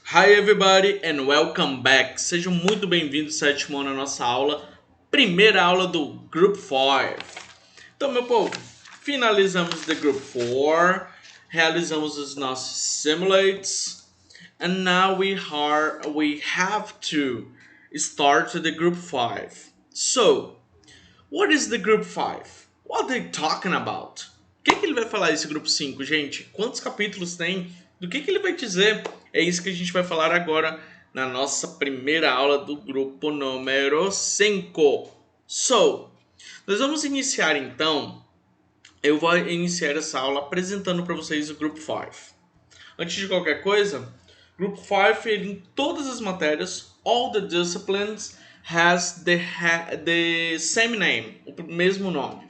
Hi everybody and welcome back. Sejam muito bem-vindos, sétimo ano, à nossa aula, primeira aula do Group 5. Então, meu povo, finalizamos the Group 4, realizamos os nossos simulates, and now we have to start the Group 5. So, what is the Group 5? What are they talking about? O que ele vai falar esse Grupo 5, gente? Quantos capítulos tem? Do que ele vai dizer? É isso que a gente vai falar agora na nossa primeira aula do grupo número 5. So, nós vamos iniciar então. Eu vou iniciar essa aula apresentando para vocês o Grupo 5. Antes de qualquer coisa, Group 5, ele, em todas as matérias, all the disciplines has the same name, o mesmo nome.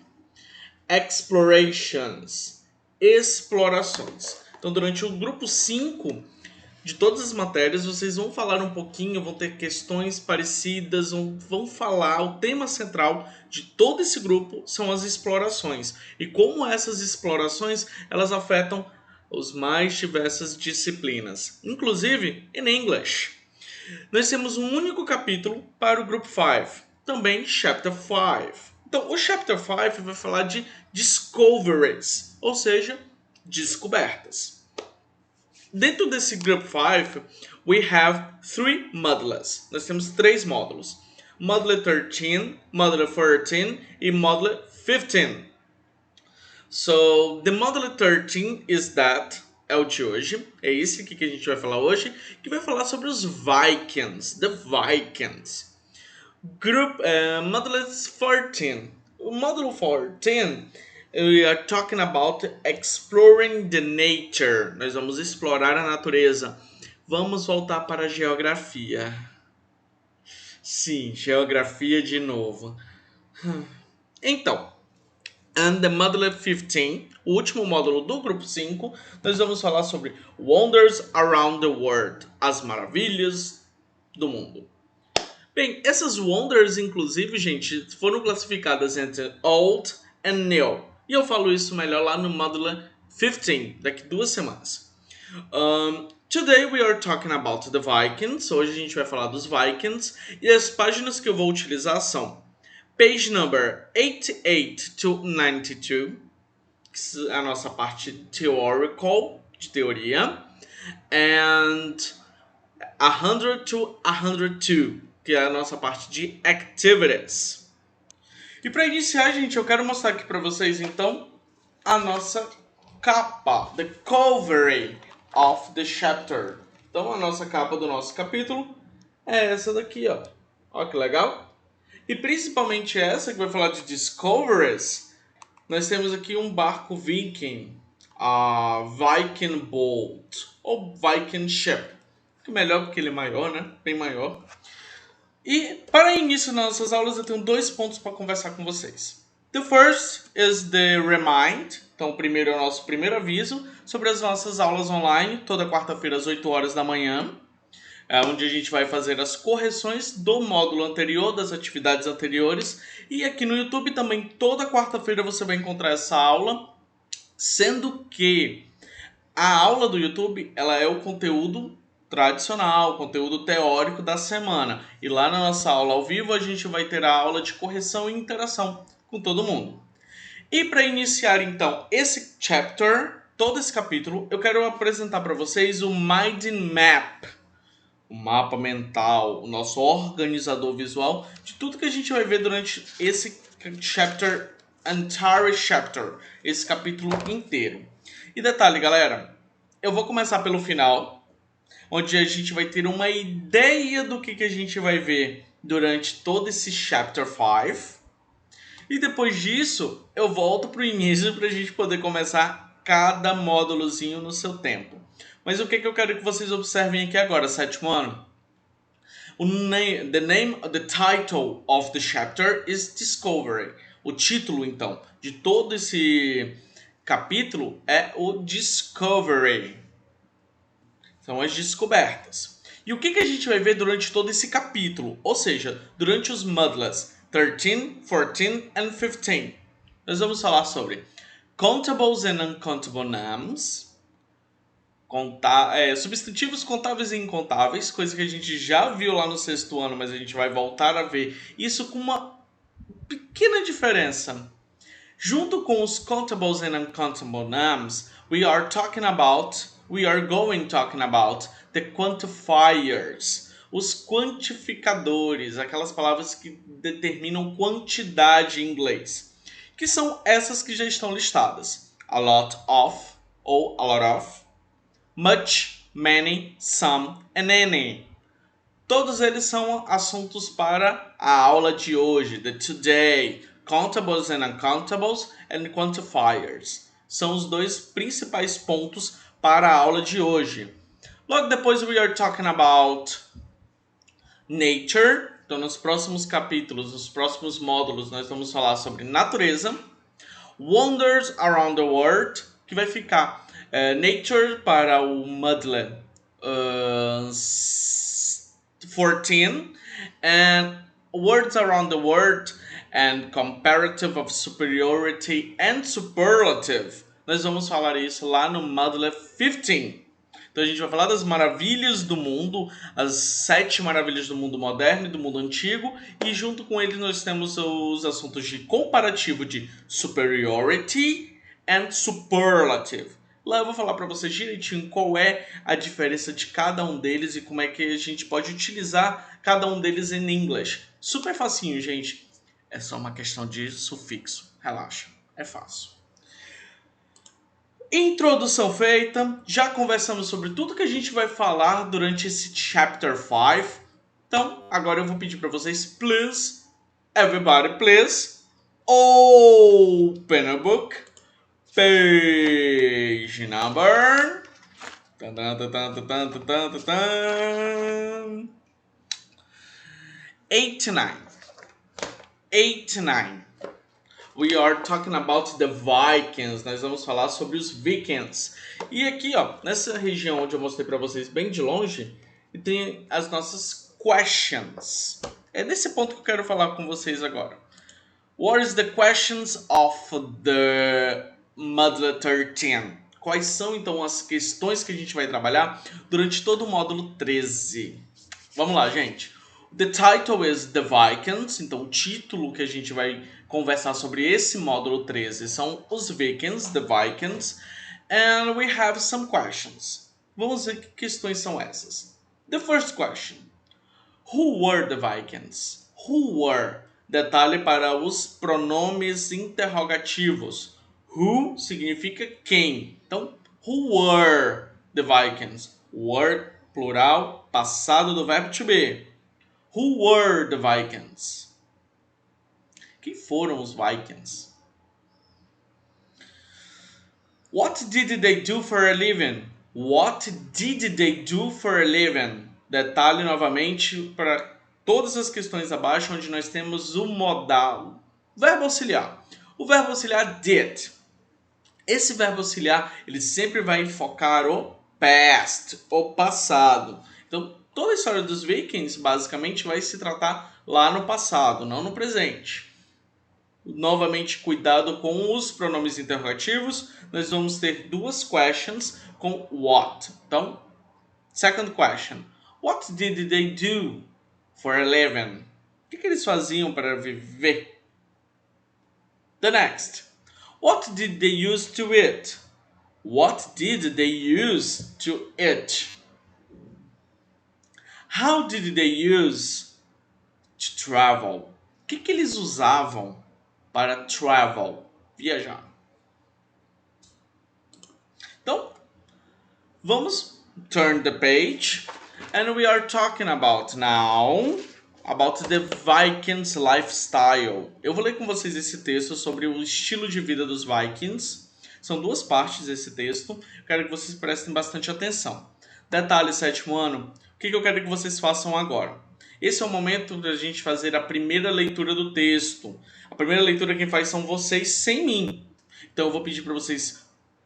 Explorations, explorações. Então, durante o grupo 5 de todas as matérias, vocês vão falar um pouquinho, vão ter questões parecidas, vão falar, o tema central de todo esse grupo são as explorações. E como essas explorações, elas afetam as mais diversas disciplinas, inclusive em English. Nós temos um único capítulo para o grupo 5, também Chapter 5. Então, o Chapter 5 vai falar de discoveries, ou seja, descobertas. Dentro desse Group 5, we have three modules. Nós temos três módulos. Module 13, Module 14 e Module 15. So, the Module 13 is that, é o de hoje, é esse aqui que a gente vai falar hoje, que vai falar sobre os Vikings, the Vikings. Module 14. O módulo 14, we are talking about exploring the nature. Nós vamos explorar a natureza. Vamos voltar para a geografia. Sim, geografia de novo. Então, and the Module 15, o último módulo do grupo 5, nós vamos falar sobre Wonders Around the World, as maravilhas do mundo. Bem, essas Wonders, inclusive, gente, foram classificadas entre Old and New. E eu falo isso melhor lá no módulo 15, daqui 2 semanas. Today we are talking about the Vikings. Hoje a gente vai falar dos Vikings. E as páginas que eu vou utilizar são page number 88 to 92, que é a nossa parte theoretical, de teoria, and 100 to 102, que é a nossa parte de activities. E para iniciar, gente, eu quero mostrar aqui para vocês então a nossa capa, the cover of the chapter. Então a nossa capa do nosso capítulo é essa daqui, ó. Ó que legal. E principalmente essa que vai falar de discoveries. Nós temos aqui um barco viking, a Viking Boat ou Viking Ship. Que melhor porque ele é maior, né? Bem maior. E para início das nossas aulas eu tenho 2 pontos para conversar com vocês. The first is the remind. Então o primeiro é o nosso primeiro aviso sobre as nossas aulas online, toda quarta-feira às 8 horas da manhã, onde a gente vai fazer as correções do módulo anterior, das atividades anteriores. E aqui no YouTube também toda quarta-feira você vai encontrar essa aula, sendo que a aula do YouTube ela é o conteúdo tradicional, conteúdo teórico da semana. E lá na nossa aula ao vivo a gente vai ter a aula de correção e interação com todo mundo. E para iniciar então esse chapter, todo esse capítulo, eu quero apresentar para vocês o Mind Map, o mapa mental, o nosso organizador visual de tudo que a gente vai ver durante esse chapter, entire chapter, esse capítulo inteiro. E detalhe, galera, eu vou começar pelo final, onde a gente vai ter uma ideia do que a gente vai ver durante todo esse chapter 5. E depois disso, eu volto para o início para a gente poder começar cada módulozinho no seu tempo. Mas o que eu quero que vocês observem aqui agora, sétimo ano? The title of the chapter is Discovery. O título, então, de todo esse capítulo é o Discovery. São as descobertas. E o que a gente vai ver durante todo esse capítulo? Ou seja, durante os modules 13, 14 and 15. Nós vamos falar sobre Countables and Uncountable Names, Substantivos contáveis e incontáveis, coisa que a gente já viu lá no sexto ano, mas a gente vai voltar a ver isso com uma pequena diferença. Junto com os countables and uncountable nouns, we are going talking about the quantifiers, os quantificadores, aquelas palavras que determinam quantidade em inglês, que são essas que já estão listadas: a lot of ou a lot of, much, many, some and any. Todos eles são assuntos para a aula de hoje, the today, countables and uncountables and quantifiers. São os dois principais pontos para a aula de hoje. Logo depois we are talking about nature. Então nos próximos capítulos, nos próximos módulos, nós vamos falar sobre natureza. Wonders around the world, que vai ficar nature para o Mudley 14, and words around the world and comparative of superiority and superlative. Nós vamos falar isso lá no Mudley 15. Então a gente vai falar das maravilhas do mundo, as 7 maravilhas do mundo moderno e do mundo antigo, e junto com ele nós temos os assuntos de comparativo de superiority and superlative. Lá eu vou falar para vocês direitinho qual é a diferença de cada um deles e como é que a gente pode utilizar cada um deles em inglês. Super facinho, gente. É só uma questão de sufixo. Relaxa, é fácil. Introdução feita, já conversamos sobre tudo que a gente vai falar durante esse Chapter 5. Então, agora eu vou pedir para vocês, please, everybody, please, open a book, page number 89. 89. We are talking about the Vikings. Nós vamos falar sobre os Vikings. E aqui, ó, nessa região onde eu mostrei para vocês bem de longe, tem as nossas questions. É nesse ponto que eu quero falar com vocês agora. What is the questions of the Module 13? Quais são então as questões que a gente vai trabalhar durante todo o módulo 13? Vamos lá, gente. The title is The Vikings, então o título que a gente vai conversar sobre esse módulo 13 são os Vikings, The Vikings, and we have some questions. Vamos ver que questões são essas. The first question. Who were the Vikings? Who were? Detalhe para os pronomes interrogativos. Who significa quem. Então, who were the Vikings? Were, plural, passado do verbo to be. Who were the Vikings? Quem foram os Vikings? What did they do for a living? What did they do for a living? Detalhe novamente para todas as questões abaixo, onde nós temos o modal, verbo auxiliar. O verbo auxiliar did. Esse verbo auxiliar, ele sempre vai enfocar o past, o passado. Então, toda a história dos Vikings, basicamente, vai se tratar lá no passado, não no presente. Novamente, cuidado com os pronomes interrogativos. Nós vamos ter duas questions com what. Então, second question. What did they do for a living? O que eles faziam para viver? The next. What did they use to eat? What did they use to eat? How did they use to travel? O que eles usavam para travel, viajar? Então, vamos turn the page, and we are talking about now about the Vikings lifestyle. Eu vou ler com vocês esse texto sobre o estilo de vida dos Vikings. São duas partes desse texto. Quero que vocês prestem bastante atenção. Detalhe, sétimo ano. O que eu quero que vocês façam agora? Esse é o momento da gente fazer a primeira leitura do texto. A primeira leitura quem faz são vocês sem mim. Então eu vou pedir para vocês,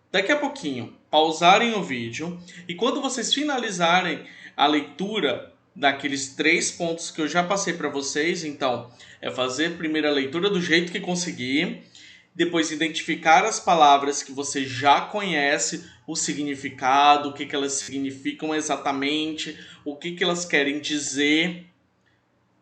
daqui a pouquinho, pausarem o vídeo. E quando vocês finalizarem a leitura daqueles 3 pontos que eu já passei para vocês, então é fazer a primeira leitura do jeito que conseguir. depois identificar as palavras que você já conhece, o significado, o que elas significam exatamente, o que elas querem dizer.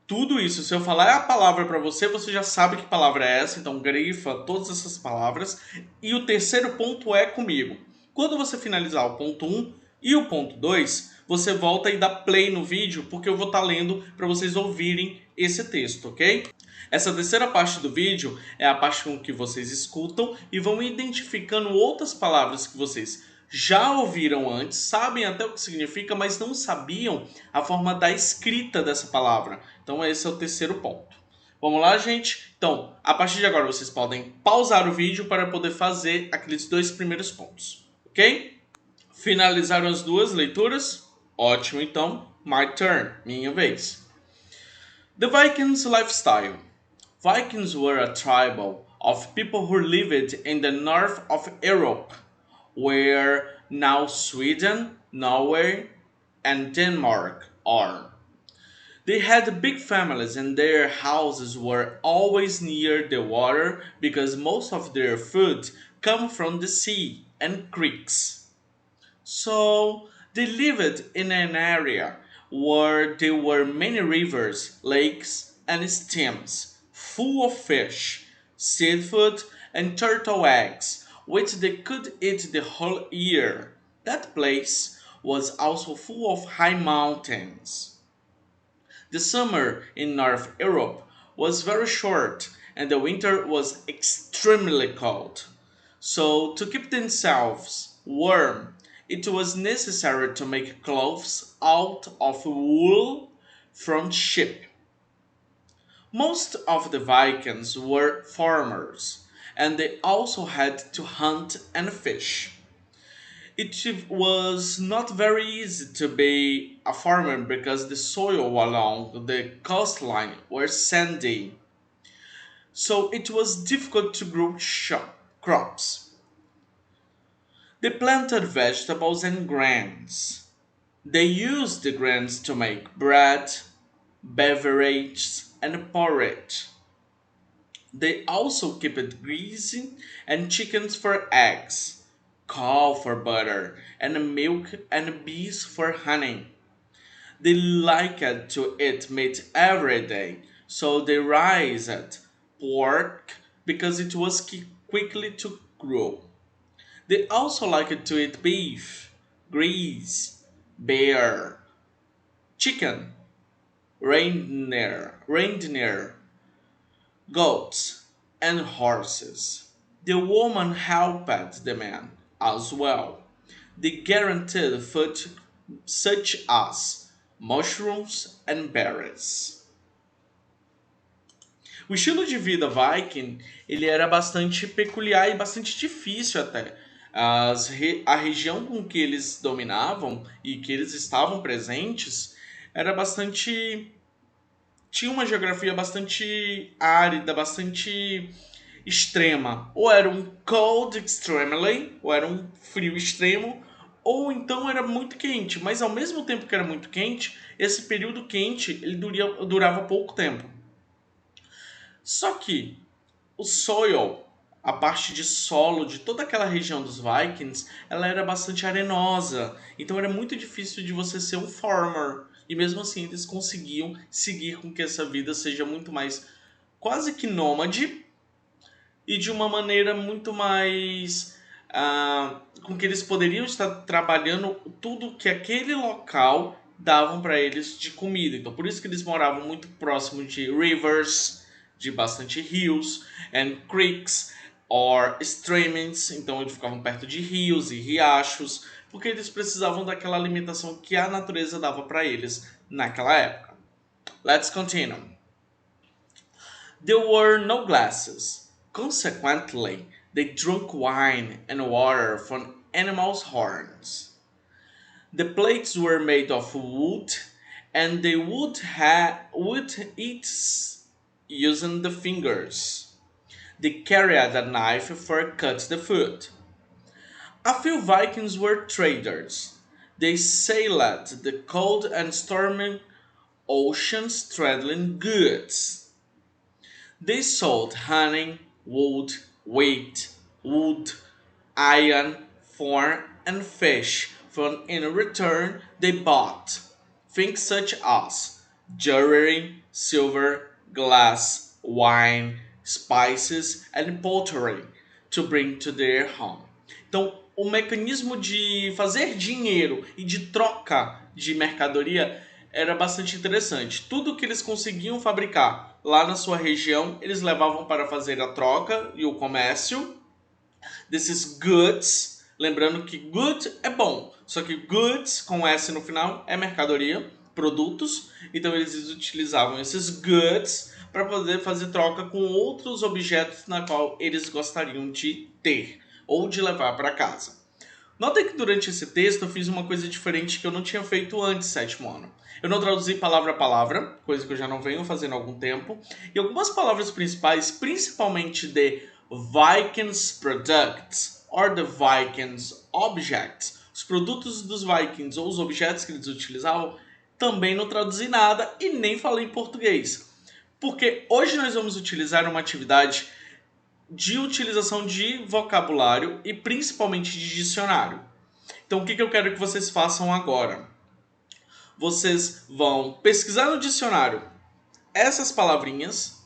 Tudo isso, se eu falar a palavra para você, você já sabe que palavra é essa, então grifa todas essas palavras. E o terceiro ponto é comigo. Quando você finalizar o ponto um e o ponto 2, você volta e dá play no vídeo, porque eu vou estar lendo para vocês ouvirem esse texto, ok? Essa terceira parte do vídeo é a parte com que vocês escutam e vão identificando outras palavras que vocês já ouviram antes, sabem até o que significa, mas não sabiam a forma da escrita dessa palavra. Então esse é o terceiro ponto. Vamos lá, gente? Então, a partir de agora vocês podem pausar o vídeo para poder fazer aqueles dois primeiros pontos, ok? Finalizaram as duas leituras? Ótimo, então. My turn, minha vez. The Vikings lifestyle. Vikings were a tribe of people who lived in the north of Europe, where now Sweden, Norway, and Denmark are. They had big families and their houses were always near the water because most of their food come from the sea and creeks. So they lived in an area where there were many rivers, lakes, and streams full of fish, seafood, and turtle eggs, which they could eat the whole year. That place was also full of high mountains. The summer in North Europe was very short and the winter was extremely cold. So, to keep themselves warm, it was necessary to make clothes out of wool from sheep. Most of the Vikings were farmers, and they also had to hunt and fish. It was not very easy to be a farmer because the soil along the coastline were sandy, so it was difficult to grow crops. They planted vegetables and grains. They used the grains to make bread, beverages, and porridge. They also kept geese and chickens for eggs, cow for butter, and milk and bees for honey. They liked to eat meat every day, so they raised pork because it was quickly to grow. They also liked to eat beef, geese, bear, chicken, reindeer, goats, and horses. The woman helped the man as well. They guaranteed food such as mushrooms and berries. O estilo de vida viking ele era bastante peculiar e bastante difícil até. A região com que eles dominavam e que eles estavam presentes era bastante tinha uma geografia bastante árida, bastante extrema. Ou era um cold extremely, ou era um frio extremo, ou então era muito quente. Mas ao mesmo tempo que era muito quente, esse período quente ele durava pouco tempo. Só que o soil, a parte de solo de toda aquela região dos Vikings, ela era bastante arenosa. Então era muito difícil de você ser um farmer. E mesmo assim eles conseguiam seguir com que essa vida seja muito mais quase que nômade e de uma maneira muito mais com que eles poderiam estar trabalhando tudo que aquele local davam para eles de comida. Então por isso que eles moravam muito próximo de rivers, de bastante rios, and creeks or streams, então eles ficavam perto de rios e riachos, porque eles precisavam daquela alimentação que a natureza dava para eles naquela época. Let's continue. There were no glasses. Consequently, they drank wine and water from animals' horns. The plates were made of wood, and they would eat using the fingers. They carried a knife for cut the food. A few Vikings were traders. They sailed the cold and stormy oceans trading goods. They sold honey, wood, wheat, wood, iron, corn, and fish. From in return, they bought things such as jewelry, silver, glass, wine, spices, and pottery to bring to their home. Então, o mecanismo de fazer dinheiro e de troca de mercadoria era bastante interessante. Tudo que eles conseguiam fabricar lá na sua região, eles levavam para fazer a troca e o comércio desses goods. Lembrando que good é bom, só que goods com S no final é mercadoria, produtos. Então eles utilizavam esses goods para poder fazer troca com outros objetos na qual eles gostariam de ter ou de levar para casa. Notem que durante esse texto eu fiz uma coisa diferente que eu não tinha feito antes, sétimo ano. Eu não traduzi palavra a palavra, coisa que eu já não venho fazendo há algum tempo. E algumas palavras principais, principalmente de Vikings products or the Vikings objects, os produtos dos Vikings ou os objetos que eles utilizavam, também não traduzi nada e nem falei em português. Porque hoje nós vamos utilizar uma atividade de utilização de vocabulário e principalmente de dicionário. Então, o que eu quero que vocês façam agora? Vocês vão pesquisar no dicionário essas palavrinhas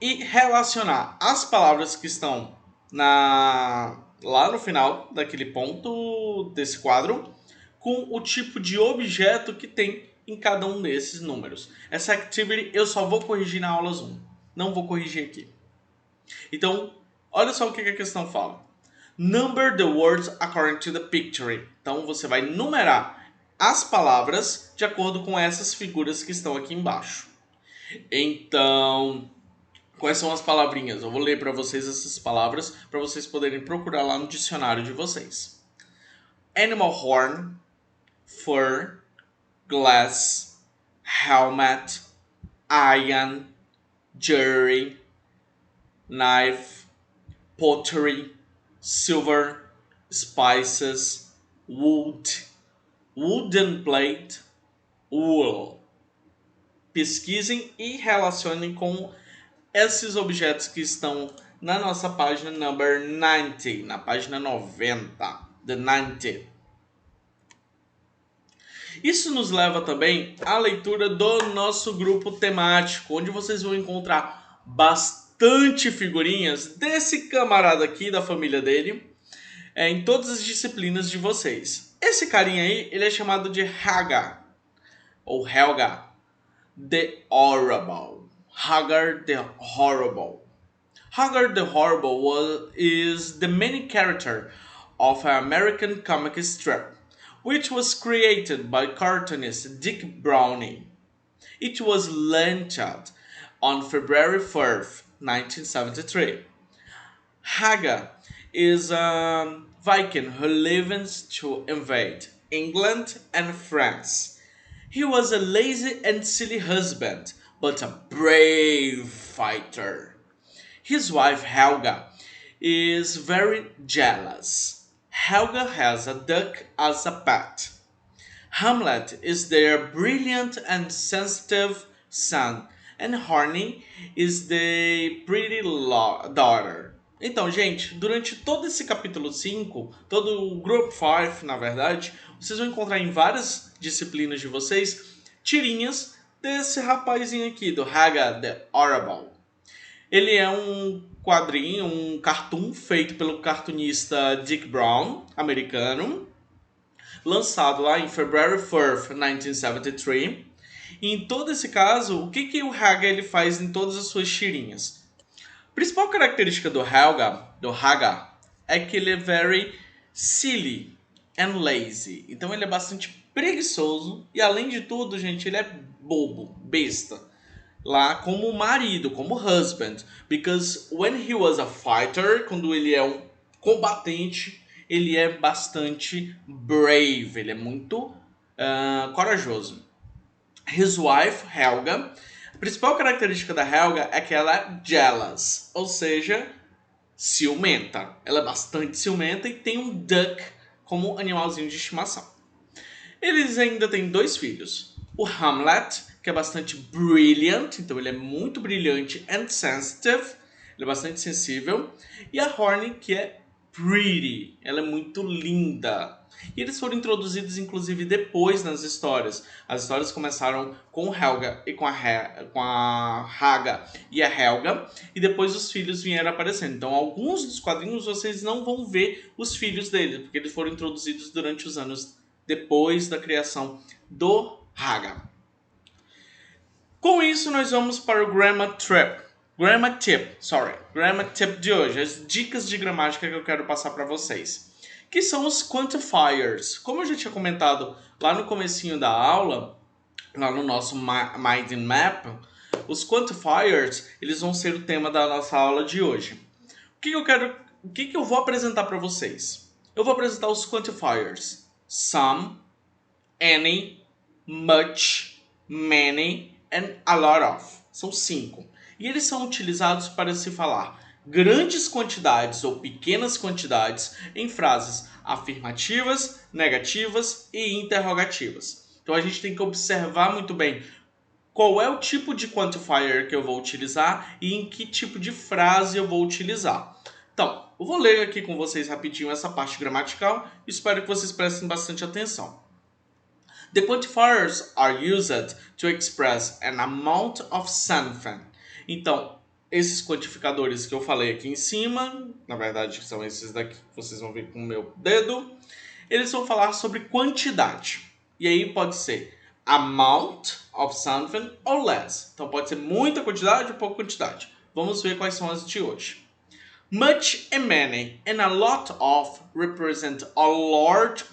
e relacionar as palavras que estão lá no final daquele ponto desse quadro com o tipo de objeto que tem em cada um desses números. Essa activity eu só vou corrigir na aula 1, não vou corrigir aqui. Então, olha só o que a questão fala. Number the words according to the picture. Então, você vai numerar as palavras de acordo com essas figuras que estão aqui embaixo. Então, quais são as palavrinhas? Eu vou ler para vocês essas palavras para vocês poderem procurar lá no dicionário de vocês. Animal horn, fur, glass, helmet, iron, jewelry, knife, pottery, silver, spices, wood, wooden plate, wool. Pesquisem e relacionem com esses objetos que estão na nossa página number 90, na página 90, the 90. Isso nos leva também à leitura do nosso grupo temático, onde vocês vão encontrar bastante figurinhas desse camarada aqui, da família dele, em todas as disciplinas de vocês. Esse carinha aí, ele é chamado de Hagar, ou Helga, the Horrible. Hagar the Horrible. Hagar the Horrible is the main character of an American comic strip, which was created by cartoonist Dick Browning. It was launched on February 4th, 1973. Hagar is a Viking who lives to invade England and France. He was a lazy and silly husband, but a brave fighter. His wife Helga is very jealous. Helga has a duck as a pet. Hamlet is their brilliant and sensitive son, and Horny is the pretty daughter. Então, gente, durante todo esse capítulo 5, todo o Group 5, na verdade, vocês vão encontrar em várias disciplinas de vocês tirinhas desse rapazinho aqui, do Haga the Horrible. Ele é um quadrinho, um cartoon feito pelo cartunista Dick Brown, americano, lançado lá em February 4th, 1973. E em todo esse caso, o que o Haga ele faz em todas as suas tirinhas? A principal característica do Haga, é que ele é very silly and lazy. Então ele é bastante preguiçoso e, além de tudo, gente, ele é bobo, besta. Lá como marido, como husband. Because when he was a fighter, quando ele é um combatente, ele é bastante brave, ele é muito corajoso. His wife, Helga, a principal característica da Helga é que ela é jealous, ou seja, ciumenta. Ela é bastante ciumenta e tem um duck como animalzinho de estimação. Eles ainda têm 2 filhos. O Hamlet, que é bastante brilliant, então ele é muito brilhante and sensitive, ele é bastante sensível. E a Horny, que é pretty, ela é muito linda. E eles foram introduzidos, inclusive, depois nas histórias. As histórias começaram com Helga e com a Haga e a Helga, e depois os filhos vieram aparecendo. Então, alguns dos quadrinhos vocês não vão ver os filhos deles, porque eles foram introduzidos durante os anos depois da criação do Haga. Com isso, nós vamos para o Grammar Tip de hoje, as dicas de gramática que eu quero passar para vocês, que são os quantifiers. Como eu já tinha comentado lá no comecinho da aula, lá no nosso Mind Map, os quantifiers, eles vão ser o tema da nossa aula de hoje. O que eu vou apresentar para vocês? Eu vou apresentar os quantifiers: some, any, much, many and a lot of. São 5. E eles são utilizados para se falar grandes quantidades ou pequenas quantidades em frases afirmativas, negativas e interrogativas. Então a gente tem que observar muito bem qual é o tipo de quantifier que eu vou utilizar e em que tipo de frase eu vou utilizar. Então, eu vou ler aqui com vocês rapidinho essa parte gramatical e espero que vocês prestem bastante atenção. The quantifiers are used to express an amount of something. Então, esses quantificadores que eu falei aqui em cima, na verdade são esses daqui que vocês vão ver com o meu dedo, eles vão falar sobre quantidade. E aí pode ser amount of something or less. Então pode ser muita quantidade ou pouca quantidade. Vamos ver quais são as de hoje. Much and many and a lot of represent a large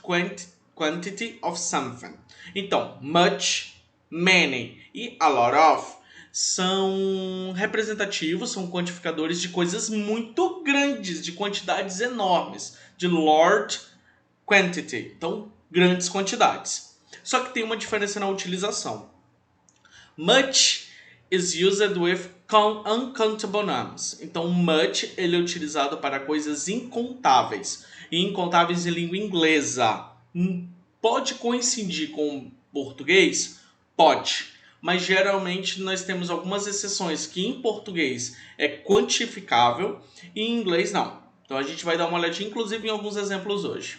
quantity of something. Então, much, many e a lot of são representativos, são quantificadores de coisas muito grandes, de quantidades enormes, de large quantity, então grandes quantidades. Só que tem uma diferença na utilização. Much is used with uncountable nouns. Então, much ele é utilizado para coisas incontáveis. E incontáveis em língua inglesa. Pode coincidir com português? Pode. Mas geralmente nós temos algumas exceções que em português é quantificável e em inglês não. Então a gente vai dar uma olhadinha inclusive em alguns exemplos hoje.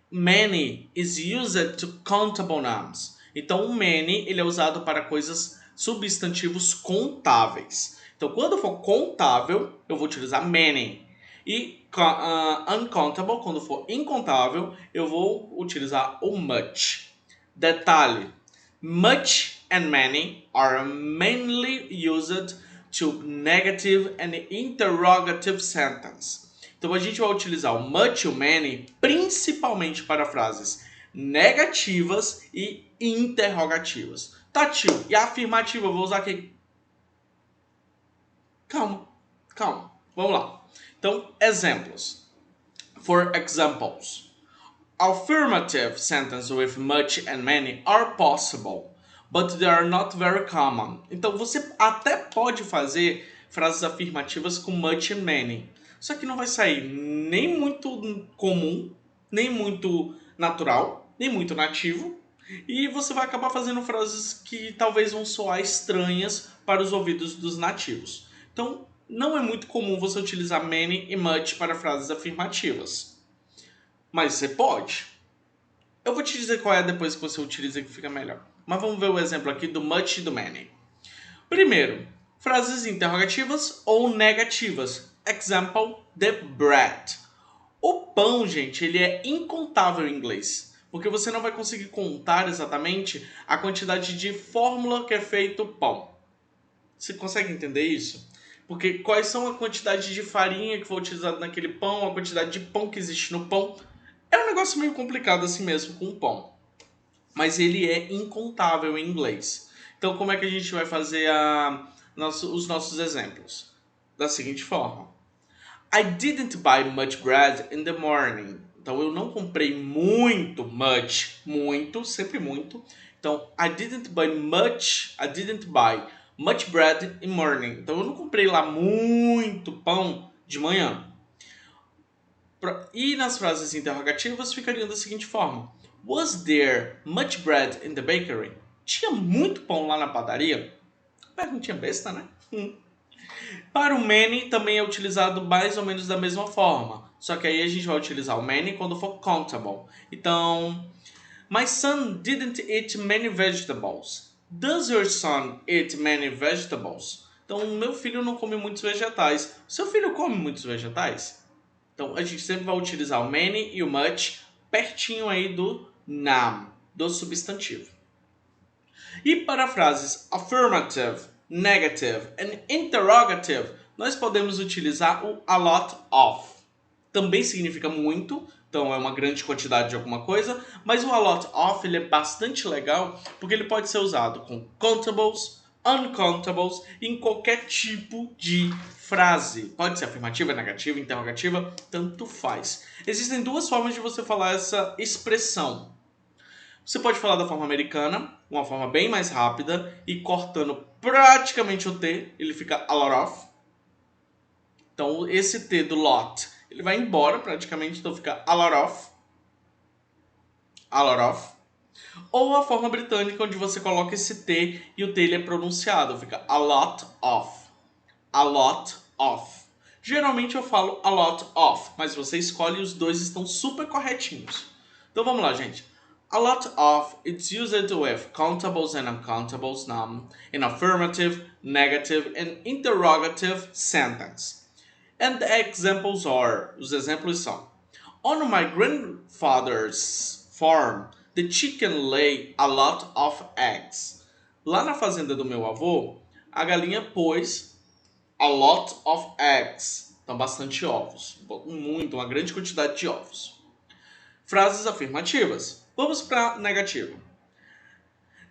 Many is used to countable nouns. Então o many ele é usado para coisas substantivos contáveis. Então quando for contável, eu vou utilizar many. E uncountable, quando for incontável, eu vou utilizar o much. Detalhe: much and many are mainly used to negative and interrogative sentence. Então a gente vai utilizar o much e o many principalmente para frases negativas e interrogativas. Tá, tio, e a afirmativa eu vou usar aqui? Calma. Vamos lá. Então, exemplos. For examples, affirmative sentences with much and many are possible, but they are not very common. Então, você até pode fazer frases afirmativas com much and many, só que não vai sair nem muito comum, nem muito natural, nem muito nativo, e você vai acabar fazendo frases que talvez vão soar estranhas para os ouvidos dos nativos. Então, não é muito comum você utilizar many e much para frases afirmativas. Mas você pode. Eu vou te dizer qual é depois que você utiliza que fica melhor. Mas vamos ver o exemplo aqui do much e do many. Primeiro, frases interrogativas ou negativas. Example, the bread. O pão, gente, ele é incontável em inglês. Porque você não vai conseguir contar exatamente a quantidade de fórmula que é feito o pão. Você consegue entender isso? Porque quais são a quantidade de farinha que foi utilizada naquele pão, a quantidade de pão que existe no pão. É um negócio meio complicado assim mesmo com o pão. Mas ele é incontável em inglês. Então como é que a gente vai fazer os nossos exemplos? Da seguinte forma. I didn't buy much bread in the morning. Então eu não comprei muito, sempre muito. Então I didn't buy much bread in morning. Então eu não comprei lá muito pão de manhã. E nas frases interrogativas ficariam da seguinte forma: Was there much bread in the bakery? Tinha muito pão lá na padaria? Perguntinha besta, né? Para o many também é utilizado mais ou menos da mesma forma. Só que aí a gente vai utilizar o many quando for countable. Então, my son didn't eat many vegetables. Does your son eat many vegetables? Então, meu filho não come muitos vegetais. Seu filho come muitos vegetais? Então, a gente sempre vai utilizar o many e o much pertinho aí do noun, do substantivo. E para frases affirmative, negative and interrogative, nós podemos utilizar o a lot of. Também significa muito, então é uma grande quantidade de alguma coisa, mas o a lot of ele é bastante legal porque ele pode ser usado com countables, uncountables, em qualquer tipo de frase. Pode ser afirmativa, negativa, interrogativa, tanto faz. Existem duas formas de você falar essa expressão. Você pode falar da forma americana, uma forma bem mais rápida e cortando praticamente o T, ele fica a lot of. Então esse T do lot, ele vai embora praticamente, então fica a lot of. A lot of. Ou a forma britânica, onde você coloca esse T e o T ele é pronunciado, fica a lot of. A lot of. Geralmente eu falo a lot of, mas você escolhe e os dois estão super corretinhos. Então vamos lá, gente. A lot of is used with countables and uncountables noun in affirmative, negative and interrogative sentence. And the examples are, os exemplos são: on my grandfather's farm, the chicken lay a lot of eggs. Lá na fazenda do meu avô, a galinha pôs a lot of eggs. Então, bastante ovos. Muito, uma grande quantidade de ovos. Frases afirmativas. Vamos para negativa.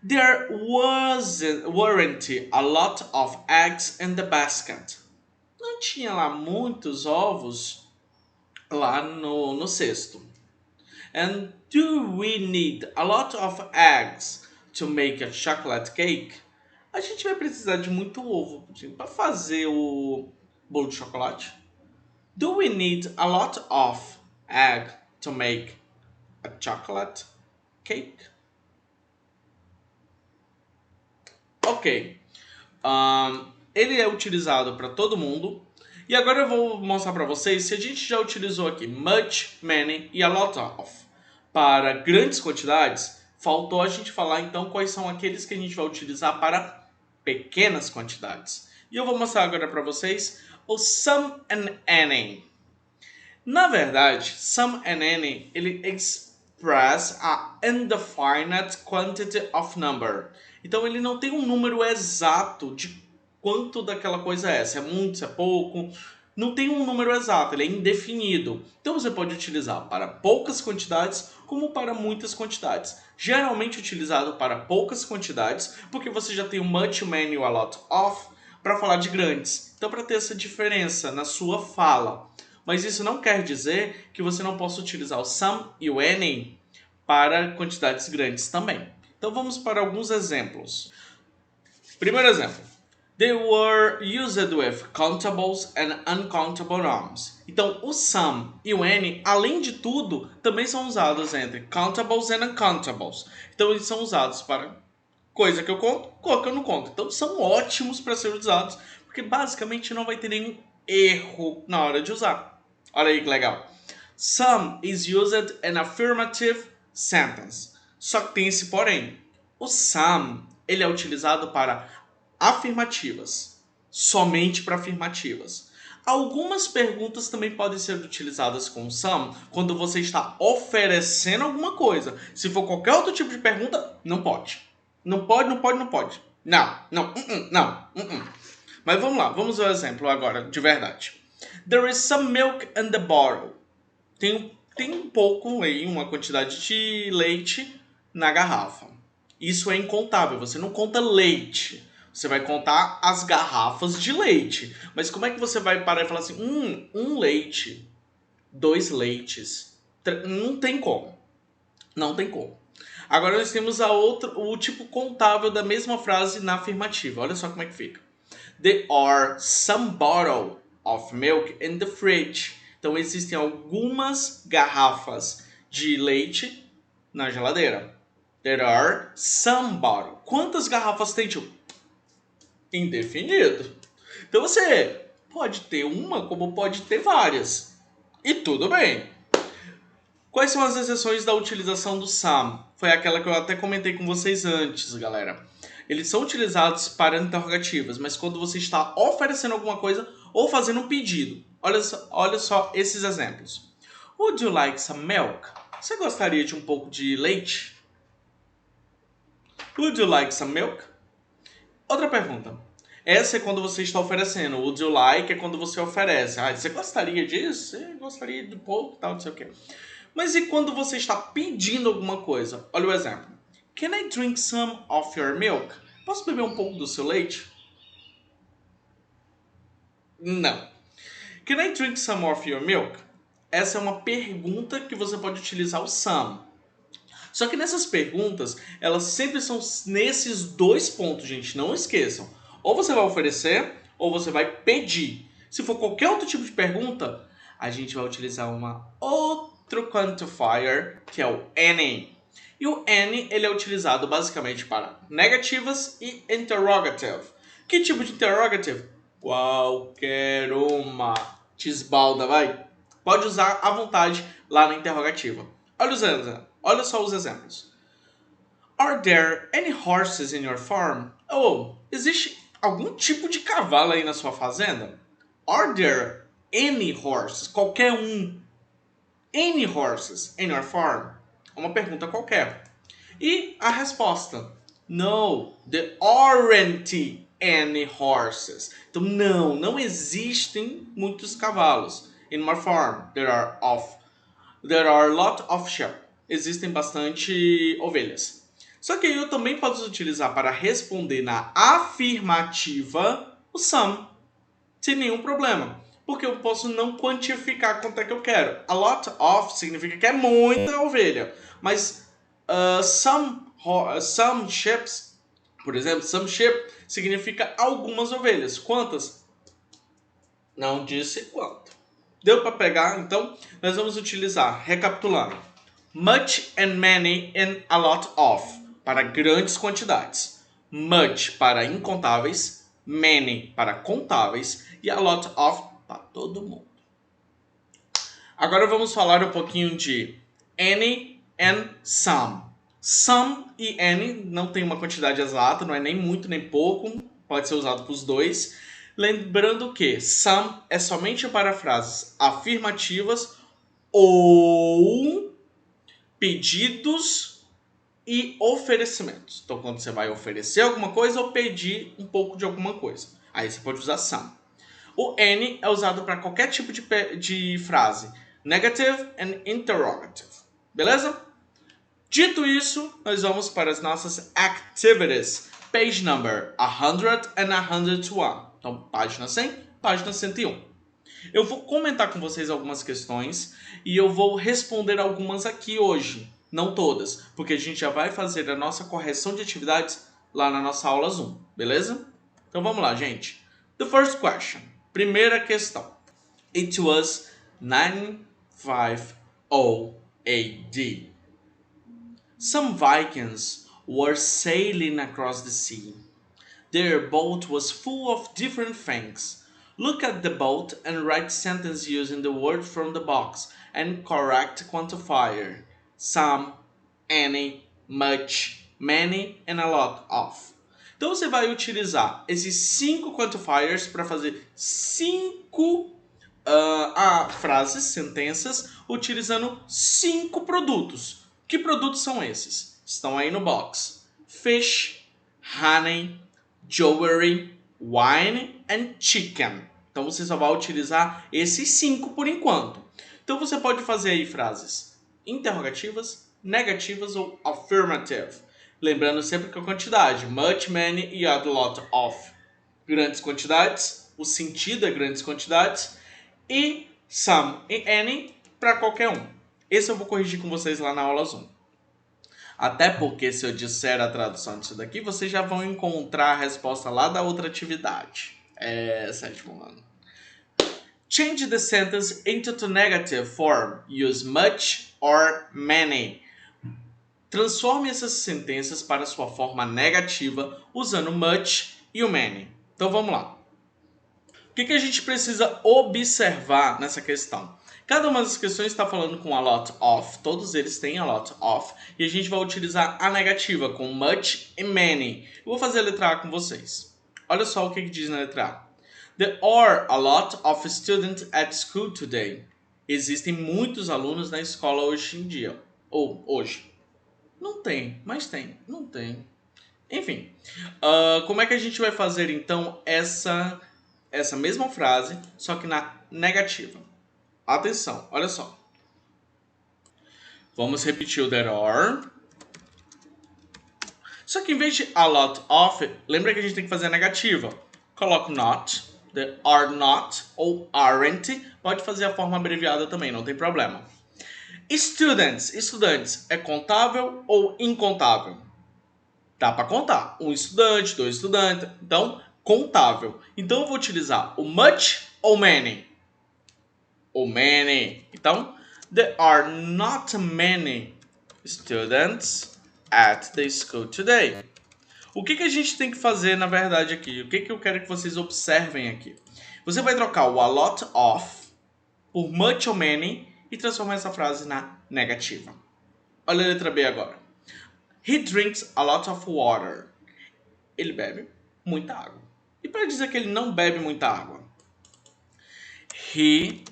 There weren't a lot of eggs in the basket. Não tinha lá muitos ovos lá no cesto. And do we need a lot of eggs to make a chocolate cake? A gente vai precisar de muito ovo para fazer o bolo de chocolate. Do we need a lot of egg to make a chocolate cake? Ok. Ele é utilizado para todo mundo. E agora eu vou mostrar para vocês se a gente já utilizou aqui much, many e a lot of para grandes quantidades. Faltou a gente falar então quais são aqueles que a gente vai utilizar para pequenas quantidades. E eu vou mostrar agora para vocês o some and any. Na verdade, some and any ele express a indefinite quantity of number. Então ele não tem um número exato de quanto daquela coisa é. Se é muito, se é pouco. Não tem um número exato, ele é indefinido. Então você pode utilizar para poucas quantidades como para muitas quantidades. Geralmente utilizado para poucas quantidades, porque você já tem o much, many, a lot of para falar de grandes. Então para ter essa diferença na sua fala. Mas isso não quer dizer que você não possa utilizar o some e o any para quantidades grandes também. Então vamos para alguns exemplos. Primeiro exemplo. They were used with countables and uncountable nouns. Então o some e o any, além de tudo, também são usados entre countables and uncountables. Então eles são usados para coisa que eu conto, coisa que eu não conto. Então são ótimos para ser usados, porque basicamente não vai ter nenhum erro na hora de usar. Olha aí que legal. Some is used in affirmative sentence. Só que tem esse porém. O some, ele é utilizado para afirmativas. Somente para afirmativas. Algumas perguntas também podem ser utilizadas com some quando você está oferecendo alguma coisa. Se for qualquer outro tipo de pergunta, não pode. Não pode, não pode, não pode. Não, não, não. Mas vamos lá, vamos ver o exemplo agora, de verdade. There is some milk in the bottle. Tem um pouco aí, uma quantidade de leite na garrafa. Isso é incontável, você não conta leite. Você vai contar as garrafas de leite. Mas como é que você vai parar e falar assim, um leite, 2 leites? Não tem como. Não tem como. Agora nós temos o tipo contável da mesma frase na afirmativa. Olha só como é que fica. There are some bottle of milk in the fridge. Então existem algumas garrafas de leite na geladeira. There are some bottle. Quantas garrafas tem, tio? Indefinido. Então você pode ter uma, como pode ter várias. E tudo bem. Quais são as exceções da utilização do some? Foi aquela que eu até comentei com vocês antes, galera. Eles são utilizados para interrogativas, mas quando você está oferecendo alguma coisa ou fazendo um pedido. Olha só esses exemplos. Would you like some milk? Você gostaria de um pouco de leite? Would you like some milk? Outra pergunta. Essa é quando você está oferecendo. Would you like é quando você oferece. Ah, você gostaria disso? Você gostaria de pouco, tal, não sei o quê. Mas e quando você está pedindo alguma coisa? Olha o exemplo. Can I drink some of your milk? Posso beber um pouco do seu leite? Não. Can I drink some of your milk? Essa é uma pergunta que você pode utilizar o some. Só que nessas perguntas, elas sempre são nesses dois pontos, gente. Não esqueçam. Ou você vai oferecer, ou você vai pedir. Se for qualquer outro tipo de pergunta, a gente vai utilizar outro quantifier, que é o any. E o any, ele é utilizado basicamente para negativas e interrogative. Que tipo de interrogative? Qualquer uma. Tisbalda, vai. Pode usar à vontade lá na interrogativa. Olha só os exemplos. Are there any horses in your farm? Oh, existe algum tipo de cavalo aí na sua fazenda? Are there any horses? Qualquer um. Any horses in your farm? É uma pergunta qualquer. E a resposta: No, there aren't any horses. Então não existem muitos cavalos. In my farm, there are a lot of sheep. Existem bastante ovelhas. Só que eu também posso utilizar para responder na afirmativa o some, sem nenhum problema. Porque eu posso não quantificar quanto é que eu quero. A lot of significa que é muita ovelha. Mas some ships, por exemplo, some sheep significa algumas ovelhas. Quantas? Não disse quanto. Deu para pegar? Então, nós vamos utilizar, recapitulando, much and many and a lot of, para grandes quantidades. Much para incontáveis, many para contáveis e a lot of para todo mundo. Agora vamos falar um pouquinho de any and some. Some e any não tem uma quantidade exata, não é nem muito nem pouco, pode ser usado para os dois. Lembrando que some é somente para frases afirmativas ou pedidos e oferecimentos. Então, quando você vai oferecer alguma coisa ou pedir um pouco de alguma coisa, aí você pode usar some. O any é usado para qualquer tipo de frase, negative and interrogative. Beleza? Dito isso, nós vamos para as nossas activities. Page number 100 and 101. Então, página 100, página 101. Eu vou comentar com vocês algumas questões e eu vou responder algumas aqui hoje. Não todas, porque a gente já vai fazer a nossa correção de atividades lá na nossa aula Zoom, beleza? Então vamos lá, gente. The first question. Primeira questão. It was 950 AD. Some Vikings were sailing across the sea. Their boat was full of different things. Look at the boat and write sentence using the word from the box and correct quantifier. Some, any, much, many and a lot of. Então você vai utilizar esses 5 quantifiers para fazer 5 frases, sentenças, utilizando 5 produtos. Que produtos são esses? Estão aí no box. Fish, honey, jewelry, wine and chicken. Então você só vai utilizar esses 5 por enquanto. Então você pode fazer aí frases interrogativas, negativas ou affirmative. Lembrando sempre que a quantidade, much, many e a lot of. Grandes quantidades, o sentido é grandes quantidades. E some e any para qualquer um. Esse eu vou corrigir com vocês lá na aula Zoom. Até porque se eu disser a tradução disso daqui, vocês já vão encontrar a resposta lá da outra atividade. Sétimo ano. Change the sentence into the negative form. Use much or many. Transforme essas sentenças para sua forma negativa usando much e o many. Então vamos lá. que a gente precisa observar nessa questão? Cada uma das questões está falando com a lot of, todos eles têm a lot of, e a gente vai utilizar a negativa com much e many. Eu vou fazer a letra A com vocês. Olha só o que diz na letra A. There are a lot of students at school today. Existem muitos alunos na escola hoje em dia. Ou hoje. Não tem, mas tem. Não tem. Enfim. Como é que a gente vai fazer então essa mesma frase, só que na negativa? Atenção, olha só. Vamos repetir o there are. Só que em vez de a lot of, lembra que a gente tem que fazer a negativa. Coloco not, the are not ou aren't. Pode fazer a forma abreviada também, não tem problema. Students, estudantes, é contável ou incontável? Dá para contar. Um estudante, dois estudantes. Então, contável. Então, eu vou utilizar o much ou many? O many. Então, there are not many students at the school today. O que a gente tem que fazer, na verdade, aqui? O que eu quero que vocês observem aqui? Você vai trocar o a lot of por much ou many e transformar essa frase na negativa. Olha a letra B agora. He drinks a lot of water. Ele bebe muita água. E para dizer que ele não bebe muita água? He,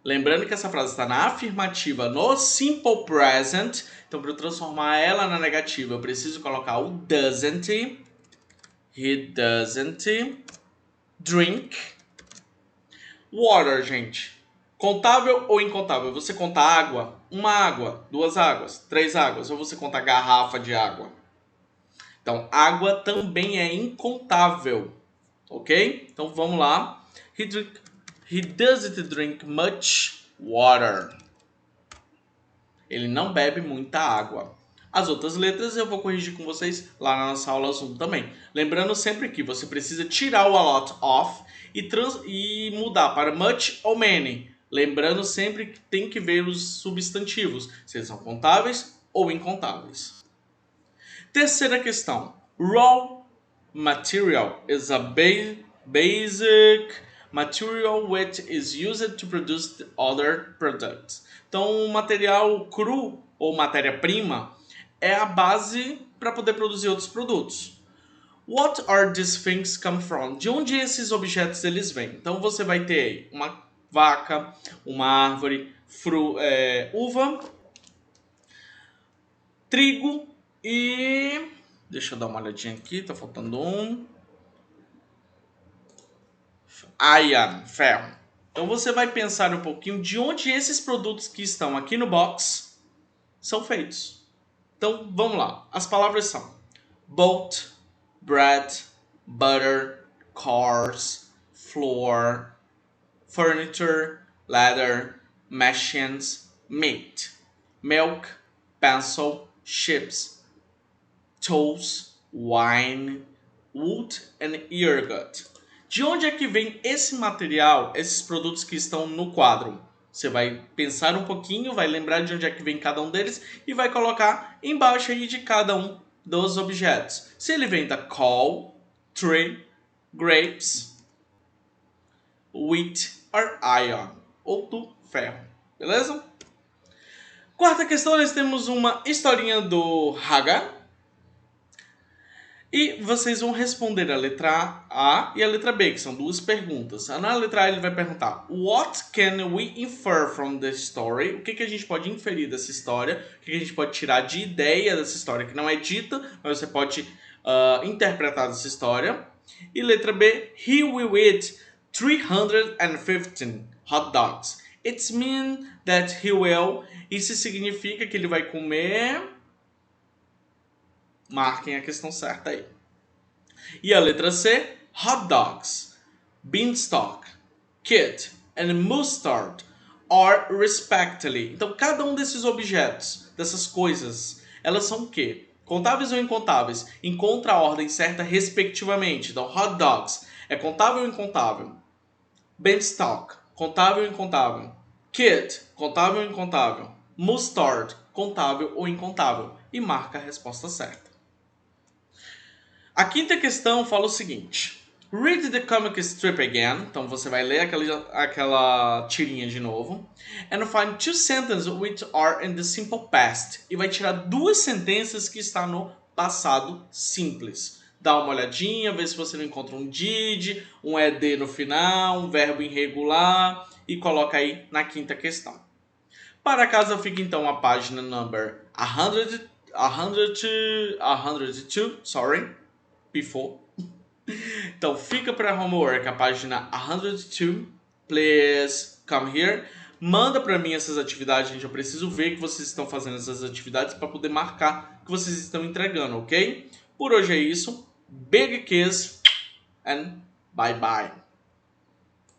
lembrando que essa frase está na afirmativa no simple present, então para eu transformar ela na negativa eu preciso colocar o doesn't. He doesn't drink water, gente. Contável ou incontável? Você conta água? Uma água, duas águas, três águas, ou você conta garrafa de água? Então, água também é incontável, ok? Então, vamos lá. He doesn't drink much water. Ele não bebe muita água. As outras letras eu vou corrigir com vocês lá na nossa aula Zoom também. Lembrando sempre que você precisa tirar o a lot of e mudar para much ou many. Lembrando sempre que tem que ver os substantivos, se eles são contáveis ou incontáveis. Terceira questão. Raw material is a basic material which is used to produce other products. Então, o material cru ou matéria-prima é a base para poder produzir outros produtos. What are these things come from? De onde esses objetos eles vêm? Então, você vai ter uma vaca, uma árvore, uva, trigo e... Deixa eu dar uma olhadinha aqui, tá faltando um. Iron, ferro. Então você vai pensar um pouquinho de onde esses produtos que estão aqui no box são feitos. Então vamos lá. As palavras são boat, bread, butter, cars, floor, furniture, leather, machines, meat, milk, pencil, ships, tools, wine, wood and yogurt. De onde é que vem esse material, esses produtos que estão no quadro? Você vai pensar um pouquinho, vai lembrar de onde é que vem cada um deles e vai colocar embaixo aí de cada um dos objetos. Se ele vem da coal, tree, grapes, wheat or iron, ou do ferro. Beleza? Quarta questão, nós temos uma historinha do Haga. E vocês vão responder a letra A e a letra B, que são duas perguntas. Na letra A ele vai perguntar: What can we infer from the story? O que a gente pode inferir dessa história? O que a gente pode tirar de ideia dessa história que não é dita, mas você pode interpretar dessa história. E letra B: He will eat 315 hot dogs. It means that he will. Isso significa que ele vai comer... Marquem a questão certa aí. E a letra C, hot dogs, beanstalk, kit and mustard are respectively. Então, cada um desses objetos, dessas coisas, elas são o quê? Contáveis ou incontáveis? Encontra a ordem certa respectivamente. Então, hot dogs é contável ou incontável? Beanstalk, contável ou incontável? Kit, contável ou incontável? Mustard, contável ou incontável? E marca a resposta certa. A quinta questão fala o seguinte. Read the comic strip again. Então você vai ler aquela tirinha de novo. And find 2 sentences which are in the simple past. E vai tirar 2 sentenças que estão no passado simples. Dá uma olhadinha, vê se você não encontra um did, um ed no final, um verbo irregular e coloca aí na quinta questão. Para casa fica então a página number 102, sorry, before. Então fica para homework a página 102. Please come here. Manda para mim essas atividades, gente. Eu preciso ver que vocês estão fazendo essas atividades para poder marcar que vocês estão entregando, ok? Por hoje é isso. Big kiss and bye bye.